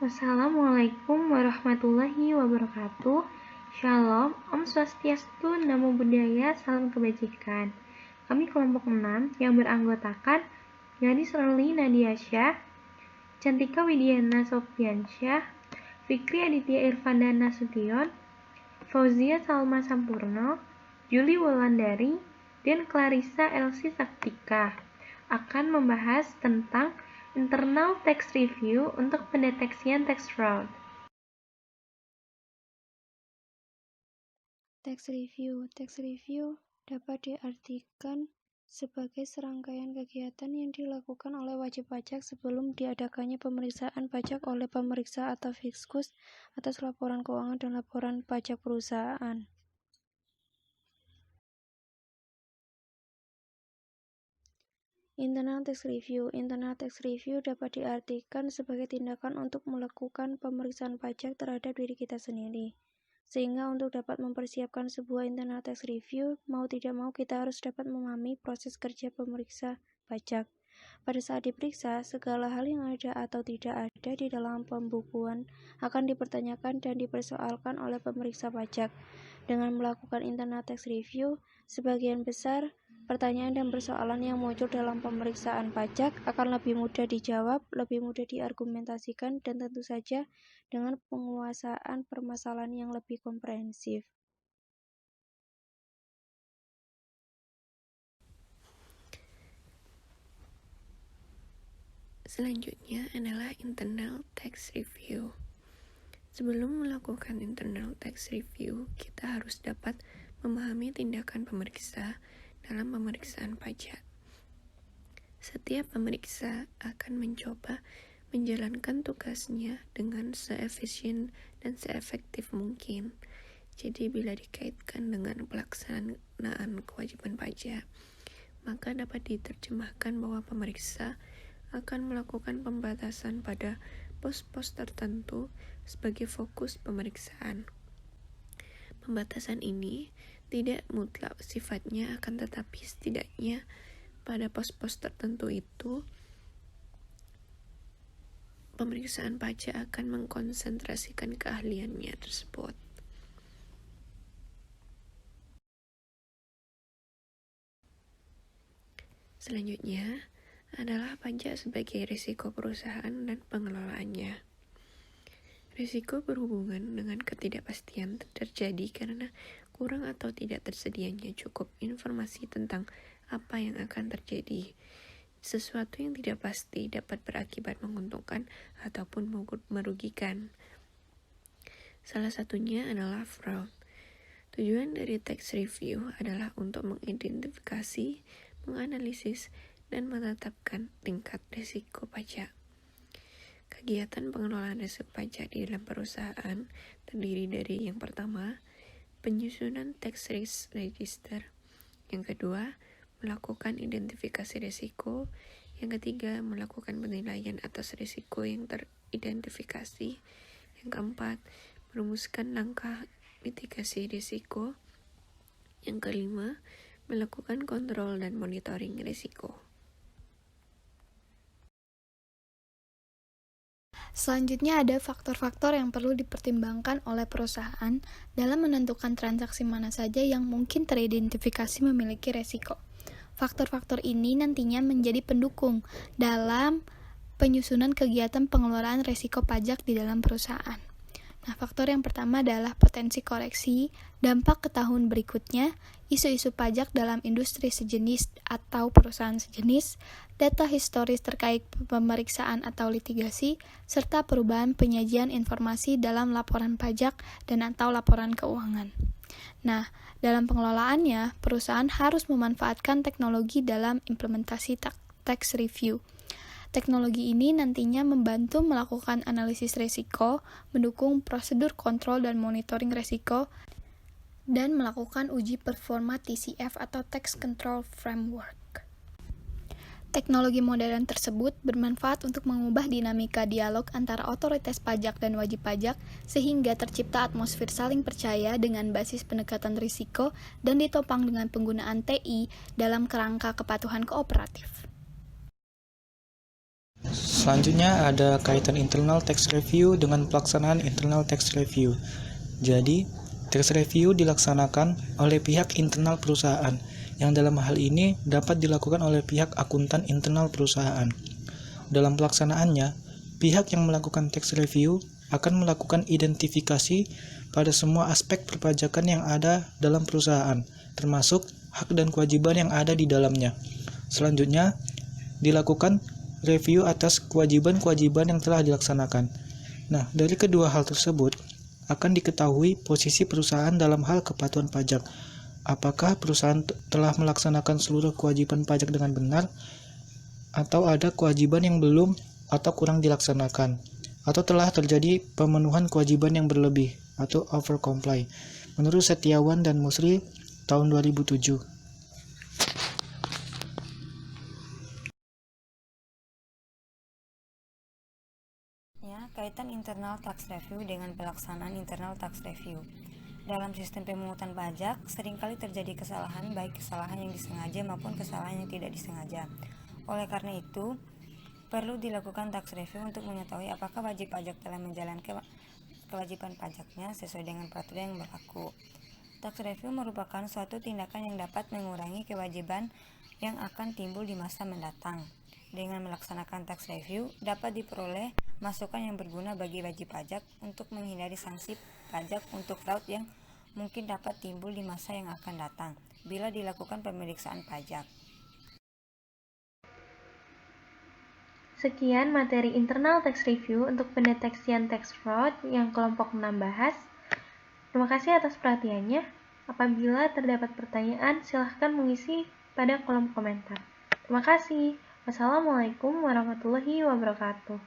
Wassalamualaikum warahmatullahi wabarakatuh. Shalom, Om Swastiastu, Namo Buddhaya, Salam Kebajikan. Kami kelompok 6 yang beranggotakan Gadis Roli Nadiasyah, Cantika Widiana Sofiansyah, Fikri Aditya Irfandana Nasution, Fauzia Salma Sampurno, Juli Wulandari, dan Clarissa Elsie Saktika akan membahas tentang internal tax review untuk pendeteksian tax fraud. Tax review dapat diartikan sebagai serangkaian kegiatan yang dilakukan oleh wajib pajak sebelum diadakannya pemeriksaan pajak oleh pemeriksa atau fiskus atas laporan keuangan dan laporan pajak perusahaan. Internal tax review dapat diartikan sebagai tindakan untuk melakukan pemeriksaan pajak terhadap diri kita sendiri. Sehingga untuk dapat mempersiapkan sebuah internal tax review, mau tidak mau kita harus dapat memahami proses kerja pemeriksa pajak. Pada saat diperiksa, segala hal yang ada atau tidak ada di dalam pembukuan akan dipertanyakan dan dipersoalkan oleh pemeriksa pajak. Dengan melakukan internal tax review, sebagian besar pertanyaan dan persoalan yang muncul dalam pemeriksaan pajak akan lebih mudah dijawab, lebih mudah diargumentasikan, dan tentu saja dengan penguasaan permasalahan yang lebih komprehensif. Selanjutnya adalah internal tax review. Sebelum melakukan internal tax review, kita harus dapat memahami tindakan pemeriksa dalam pemeriksaan pajak. Setiap pemeriksa akan mencoba menjalankan tugasnya dengan seefisien dan seefektif mungkin. Jadi bila dikaitkan dengan pelaksanaan kewajiban pajak, maka dapat diterjemahkan bahwa pemeriksa akan melakukan pembatasan pada pos-pos tertentu sebagai fokus pemeriksaan. Pembatasan ini tidak mutlak sifatnya, akan tetapi setidaknya pada pos-pos tertentu itu pemeriksaan pajak akan mengkonsentrasikan keahliannya tersebut. Selanjutnya adalah pajak sebagai risiko perusahaan dan pengelolaannya. Risiko berhubungan dengan ketidakpastian terjadi karena kurang atau tidak tersedianya cukup informasi tentang apa yang akan terjadi. Sesuatu yang tidak pasti dapat berakibat menguntungkan ataupun merugikan. Salah satunya adalah fraud. Tujuan dari tax review adalah untuk mengidentifikasi, menganalisis, dan menetapkan tingkat risiko pajak. Kegiatan pengelolaan risiko pajak di dalam perusahaan terdiri dari yang pertama, penyusunan tax risk register. Yang kedua, melakukan identifikasi risiko. Yang ketiga, melakukan penilaian atas risiko yang teridentifikasi. Yang keempat, merumuskan langkah mitigasi risiko. Yang kelima, melakukan kontrol dan monitoring risiko. Selanjutnya ada faktor-faktor yang perlu dipertimbangkan oleh perusahaan dalam menentukan transaksi mana saja yang mungkin teridentifikasi memiliki resiko. Faktor-faktor ini nantinya menjadi pendukung dalam penyusunan kegiatan pengelolaan risiko pajak di dalam perusahaan. Nah, faktor yang pertama adalah potensi koreksi, dampak ke tahun berikutnya, isu-isu pajak dalam industri sejenis atau perusahaan sejenis, data historis terkait pemeriksaan atau litigasi, serta perubahan penyajian informasi dalam laporan pajak dan atau laporan keuangan. Nah, dalam pengelolaannya, perusahaan harus memanfaatkan teknologi dalam implementasi tax review. Teknologi ini nantinya membantu melakukan analisis risiko, mendukung prosedur kontrol dan monitoring risiko, dan melakukan uji performa TCF atau Tax Control Framework. Teknologi modern tersebut bermanfaat untuk mengubah dinamika dialog antara otoritas pajak dan wajib pajak sehingga tercipta atmosfer saling percaya dengan basis pendekatan risiko dan ditopang dengan penggunaan TI dalam kerangka kepatuhan kooperatif. Selanjutnya ada kaitan internal tax review dengan pelaksanaan internal tax review. Jadi, tax review dilaksanakan oleh pihak internal perusahaan, yang dalam hal ini dapat dilakukan oleh pihak akuntan internal perusahaan. Dalam pelaksanaannya, pihak yang melakukan tax review akan melakukan identifikasi pada semua aspek perpajakan yang ada dalam perusahaan, termasuk hak dan kewajiban yang ada di dalamnya. Selanjutnya, dilakukan review atas kewajiban-kewajiban yang telah dilaksanakan. Nah, dari kedua hal tersebut, akan diketahui posisi perusahaan dalam hal kepatuhan pajak. Apakah perusahaan telah melaksanakan seluruh kewajiban pajak dengan benar, atau ada kewajiban yang belum atau kurang dilaksanakan, atau telah terjadi pemenuhan kewajiban yang berlebih atau over comply. Menurut Setiawan dan Musri tahun 2007. Kaitan internal tax review dengan pelaksanaan internal tax review. Dalam sistem pemungutan pajak, seringkali terjadi kesalahan, baik kesalahan yang disengaja maupun kesalahan yang tidak disengaja. Oleh karena itu, perlu dilakukan tax review untuk mengetahui apakah wajib pajak telah menjalankan kewajiban pajaknya sesuai dengan peraturan yang berlaku. Tax review merupakan suatu tindakan yang dapat mengurangi kewajiban yang akan timbul di masa mendatang. Dengan melaksanakan tax review, dapat diperoleh masukan yang berguna bagi wajib pajak untuk menghindari sanksi pajak untuk fraud yang mungkin dapat timbul di masa yang akan datang bila dilakukan pemeriksaan pajak. Sekian materi internal tax review untuk pendeteksian tax fraud yang kelompok 6 bahas. Terima kasih atas perhatiannya. Apabila terdapat pertanyaan, silahkan mengisi pada kolom komentar. Terima kasih. Wassalamualaikum warahmatullahi wabarakatuh.